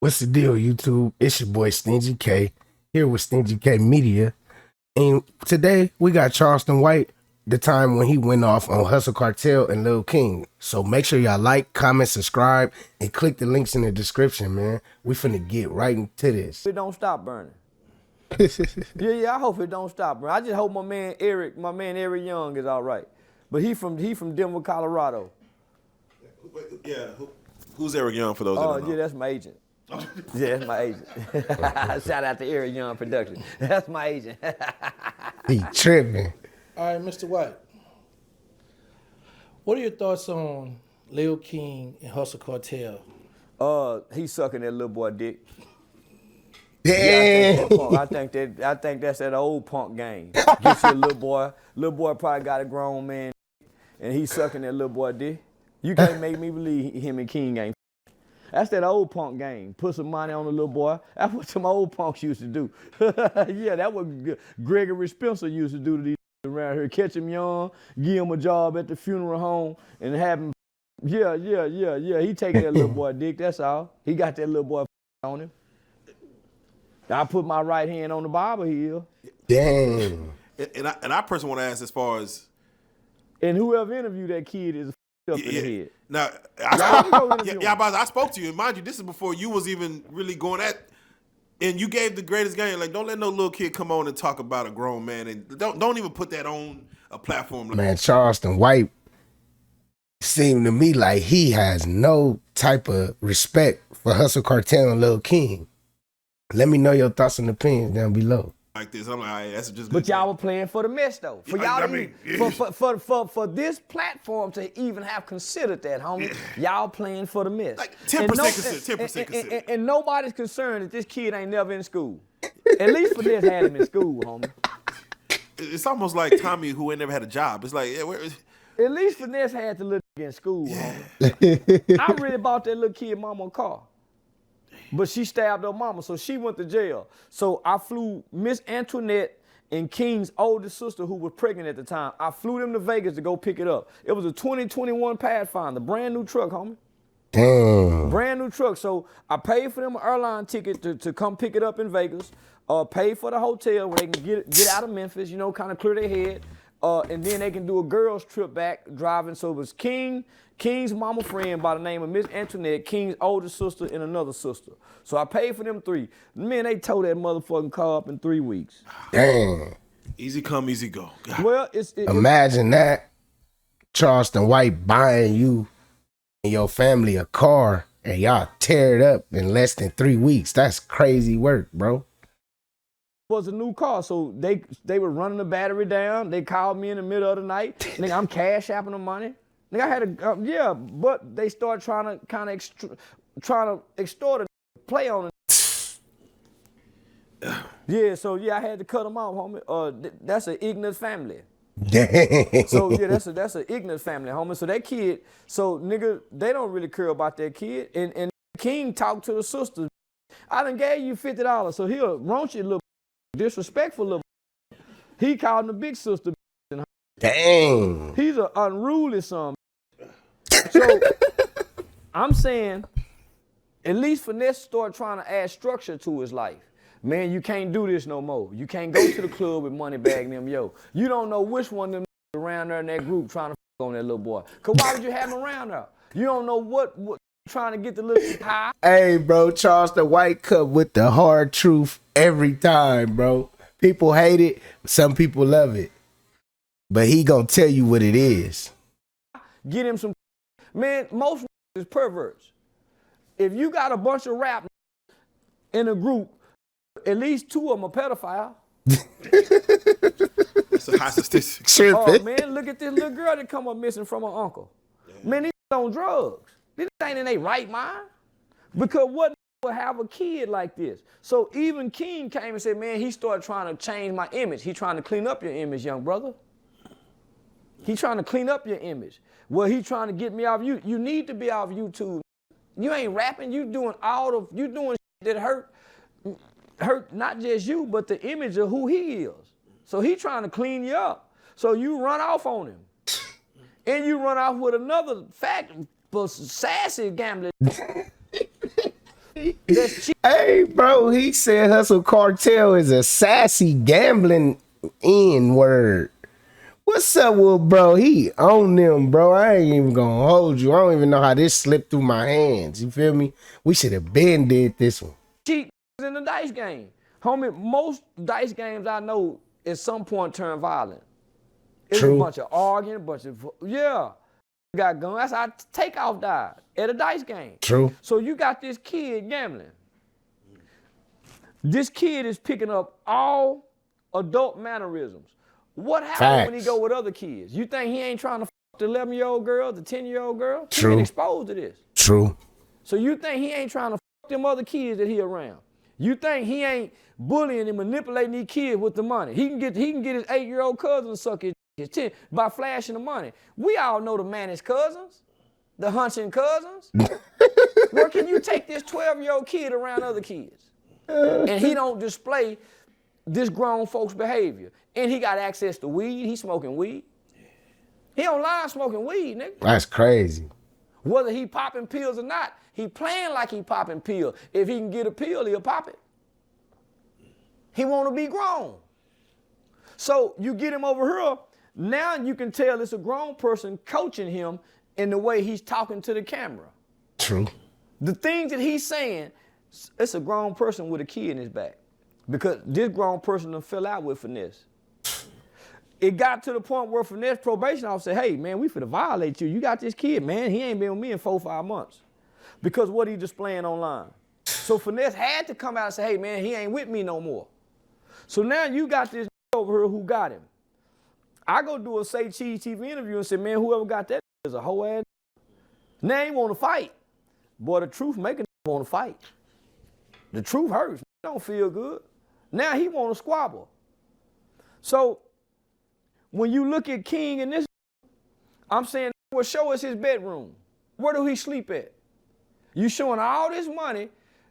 What's the deal, YouTube? It's your boy Stingy Kay here with Stingy Kay Media. And today we got Charleston White, the time when he went off on Hustle Cartel and Lil King. So make sure y'all like, comment, subscribe, and click the links in the description, man. We finna get right into this. It don't stop burning. yeah, I hope it don't stop burning. I just hope my man Eric Young is all right. But he from Denver, Colorado. Yeah, who's Eric Young for those that don't know? Yeah, that's my agent. Yeah, that's my agent. Shout out to Eric Young Production. That's my agent. He tripping. All right, Mr. White. What are your thoughts on Lil King and Hustle Cartel? He's sucking that little boy dick. Damn. Yeah, I think that's that old punk game. Get your little boy. Little boy probably got a grown man, and he's sucking that little boy dick. You can't make me believe him and King ain't. That's that old punk game. Put some money on the little boy. That's what some old punks used to do. Yeah, that's what Gregory Spencer used to do to these around here. Catch him young, give him a job at the funeral home, and have him. Yeah. He take that little boy dick. That's all. He got that little boy on him. I put my right hand on the Bible here. Damn. And I personally want to ask as far as. And whoever interviewed that kid is up in the head. Now, I spoke to you, and mind you, this is before you was even really going at, and you gave the greatest game. Like, don't let no little kid come on and talk about a grown man, and don't even put that on a platform. Man, Charleston White seemed to me like he has no type of respect for Hustle Cartel and Lil King. Let me know your thoughts and opinions down below. Like this, I'm like, all right, that's just. But y'all were playing for the mess though. For y'all for this platform to even have considered that, homie, y'all playing for the mess. Like 10% consider. And nobody's concerned that this kid ain't never in school. At least for this had him in school, homie. It's almost like Tommy who ain't never had a job. It's like, yeah, where is? At least Finesse had the little in school, homie. I really bought that little kid mama a car. But she stabbed her mama, so she went to jail. So I flew Miss Antoinette and King's oldest sister, who was pregnant at the time. I flew them to Vegas to go pick it up. It was a 2021 Pathfinder, brand new truck, homie. Damn. Brand new truck. So I paid for them an airline ticket to come pick it up in Vegas. Paid for the hotel where they can get out of Memphis, kind of clear their head. And then they can do a girls trip back driving. So it was King's mama friend by the name of Miss Antoinette, King's older sister, and another sister. So I paid for them 3. Man, they towed that motherfucking car up in 3 weeks. Damn. Easy come, easy go. God. Well, imagine that. Charleston White buying you and your family a car and y'all tear it up in less than 3 weeks. That's crazy work, bro. Was a new car, so they were running the battery down. They called me in the middle of the night. Nigga, I'm cash apping the money. Nigga, I had but they started trying to extort a play on it. Yeah, so I had to cut them off, homie. That's an ignorant family. Damn. So yeah, that's an ignorant family, homie. So that kid, nigga, they don't really care about that kid. And King talked to the sister. I done gave you $50, so he'll raunchy little disrespectful little. He called him the big sister. Dang. He's an unruly son. So I'm saying, at least Finesse started trying to add structure to his life. Man, you can't do this no more. You can't go to the club with money bag them, yo. You don't know which one of them around there in that group trying to on that little boy. Cause why would you have him around there? You don't know what trying to get the little high. Hey, bro, Charleston White come with the hard truth every time, bro. People hate it, some people love it. But he gonna tell you what it is. Get him some. Man, most is perverts. If you got a bunch of rap in a group, at least 2 of them are pedophile. That's a high statistic. Oh, man, look at this little girl that come up missing from her uncle. Man, these on drugs. This ain't in their right mind. Because what would have a kid like this? So even King came and said, man, he started trying to change my image. He trying to clean up your image, young brother. He trying to clean up your image. Well, he trying to get me off you. You need to be off YouTube. You ain't rapping. You doing shit that hurt not just you, but the image of who he is. So he trying to clean you up. So you run off on him. And you run off with another sassy gambler. That's cheap. Hey, bro, he said Hustle Cartel is a sassy gambling N-word. What's up with bro? He on them, bro. I ain't even gonna hold you. I don't even know how this slipped through my hands. You feel me? We should have been did this one. Cheap in the dice game. Homie, most dice games I know at some point turn violent. It's True. a bunch of arguing, a bunch of, yeah. Got guns. That's how Takeoff died at a dice game. True. So you got this kid gambling. This kid is picking up all adult mannerisms. What happens when he go with other kids? You think he ain't trying to fuck the 11-year-old girl, the 10-year-old girl? True. He been exposed to this. True. So you think he ain't trying to fuck them other kids that he around? You think he ain't bullying and manipulating these kids with the money? He can get his 8-year-old cousin to suck his 10 by flashing the money. We all know the managed cousins, the hunching cousins. Where can you take this 12-year-old kid around other kids? And he don't display this grown folks' behavior. And he got access to weed. He smoking weed. He online smoking weed, nigga. That's crazy. Whether he popping pills or not, he playing like he popping pills. If he can get a pill, he'll pop it. He want to be grown. So you get him over here, now you can tell it's a grown person coaching him in the way he's talking to the camera. True. The things that he's saying, it's a grown person with a kid in his back. Because this grown person done fell out with Finesse. It got to the point where Finesse probation officer said, hey, man, we finna violate you. You got this kid, man. He ain't been with me in 4 or 5 months. Because what he displaying online. So Finesse had to come out and say, hey, man, he ain't with me no more. So now you got this over here who got him. I go do a Say Cheese TV interview and say, man, whoever got that is a whole ass. Now he want to fight. Boy, the truth make a want to fight. The truth hurts. Don't feel good. Now he want to squabble. So when you look at King and this, I'm saying, well, show us his bedroom. Where do he sleep at? You showing all this money.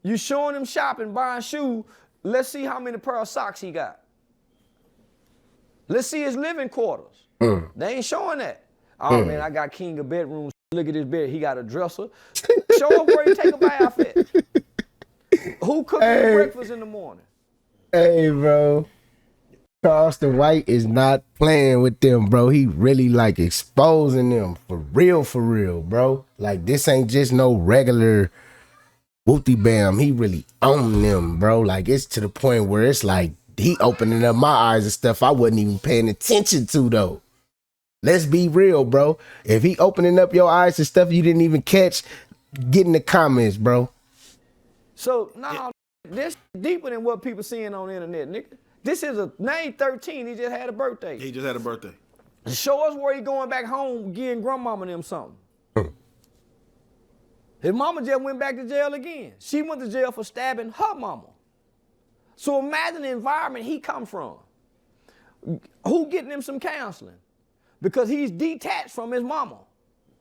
You showing him shopping, buying shoes. Let's see how many pair of socks he got. Let's see his living quarters. They ain't showing that. Oh, man, I got King a bedroom. Look at his bed. He got a dresser. Show up where he take a bath at. Who cooking breakfast in the morning? Hey, bro. Charleston White is not playing with them, bro. He really like exposing them for real, bro. Like this ain't just no regular whoopty bam. He really own them, bro. Like it's to the point where it's like he opening up my eyes and stuff I wasn't even paying attention to though. Let's be real, bro. If he opening up your eyes to stuff you didn't even catch, get in the comments, bro. So now this deeper than what people seeing on the internet, nigga. This is a name 13. He just had a birthday. He just had a birthday. Show us where he going back home, getting grandmama and them something. His mama just went back to jail again. She went to jail for stabbing her mama. So imagine the environment he come from. Who getting him some counseling? Because he's detached from his mama.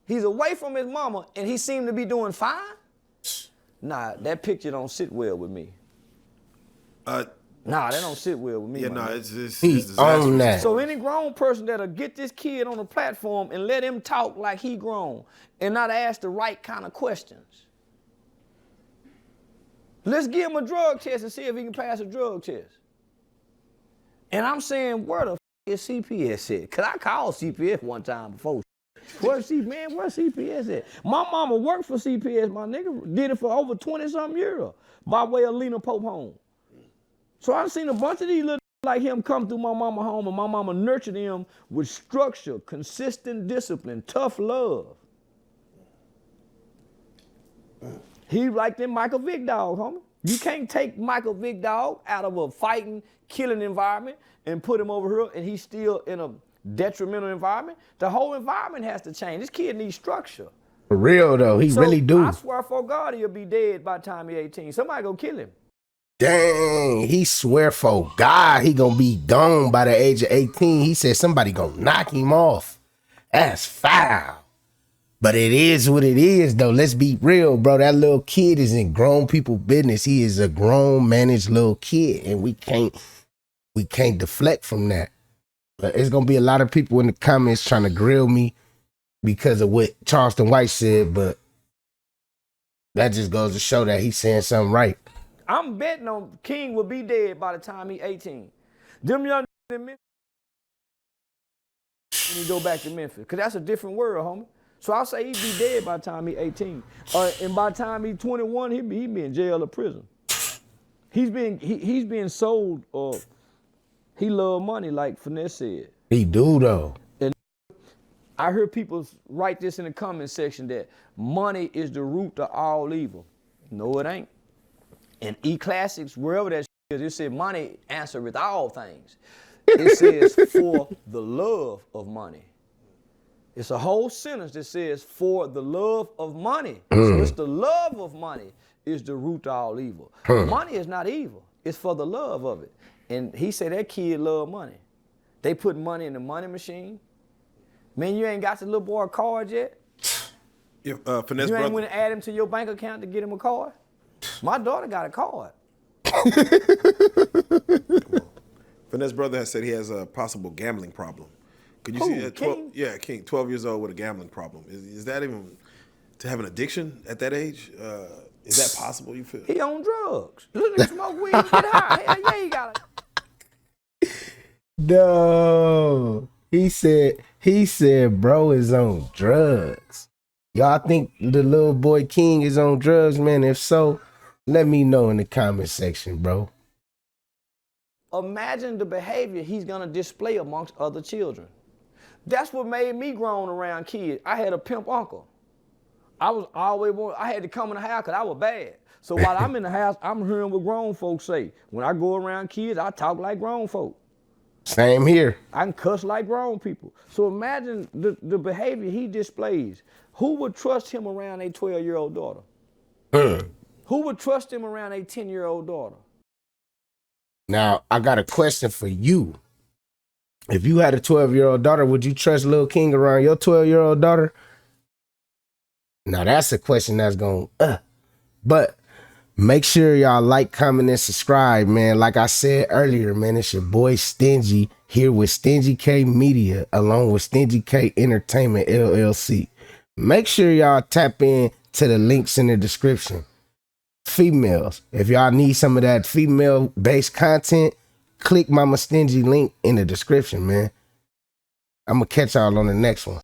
He's away from his mama and he seemed to be doing fine? Nah, that picture don't sit well with me. Nah, that don't sit well with me. Yeah, no, it's on that. So any grown person that'll get this kid on the platform and let him talk like he grown and not ask the right kind of questions. Let's give him a drug test and see if he can pass a drug test. And I'm saying, where the f is CPS at? Cause I called CPS one time before. Where's CPS at? My mama worked for CPS, my nigga. Did it for over 20-something years by way of Lena Pope home. So I've seen a bunch of these little like him come through my mama home and my mama nurtured him with structure, consistent discipline, tough love. He like them Michael Vick dog, homie. You can't take Michael Vick dog out of a fighting, killing environment and put him over here and he's still in a detrimental environment. The whole environment has to change. This kid needs structure. For real though, he really do. I swear for God he'll be dead by the time he's 18. Somebody go kill him. Dang, he swear for God he gonna be gone by the age of 18. He said somebody gonna knock him off. That's foul. But it is what it is though. Let's be real, bro. That little kid is in grown people business. He is a grown managed little kid and we can't deflect from that. But it's gonna be a lot of people in the comments trying to grill me because of what Charleston White said, but That just goes to show that he's saying something right. I'm betting on King will be dead by the time he 18. Them young in Memphis, when you go back to Memphis, because that's a different world, homie. So I'll say he'd be dead by the time he 18. And by the time he 21, he be in jail or prison. He's being sold, he love money, like Finesse said. He do, though. And I heard people write this in the comment section that money is the root of all evil. No, it ain't. In E-Classics, wherever that is, it said money answereth all things. It says for the love of money. It's a whole sentence that says for the love of money. So it's the love of money is the root of all evil. Money is not evil. It's for the love of it. And he said that kid love money. They put money in the money machine. Man, you ain't got the little boy a card yet? Finesse You ain't brother. went to add him to your bank account to get him a card? My daughter got a card. Finesse brother has said he has a possible gambling problem. Could you Who, see that? King? Yeah, King, 12 years old with a gambling problem. Is that even to have an addiction at that age? Is that possible? You feel? He on drugs. Look at him smoke weed and get high. Hell yeah, he got it. No. He said bro is on drugs. Y'all think the little boy King is on drugs, man? If so, let me know in the comment section, bro. Imagine the behavior he's gonna display amongst other children. That's what made me grown around kids. I had a pimp uncle. I had to come in the house because I was bad. So while I'm in the house, I'm hearing what grown folks say. When I go around kids, I talk like grown folk. Same here. I can cuss like grown people. So imagine the behavior he displays. Who would trust him around a 12-year-old daughter? Who would trust him around a 10-year-old daughter? Now, I got a question for you. If you had a 12-year-old daughter, would you trust Lil King around your 12-year-old daughter? Now, that's a question that's going, But make sure y'all like, comment, and subscribe, man. Like I said earlier, man, it's your boy Stingy here with Stingy Kay Media, along with Stingy Kay Entertainment, LLC. Make sure y'all tap in to the links in the description. Females, if y'all need some of that female-based content, click Mama Stingy link in the description, man. I'm going to catch y'all on the next one.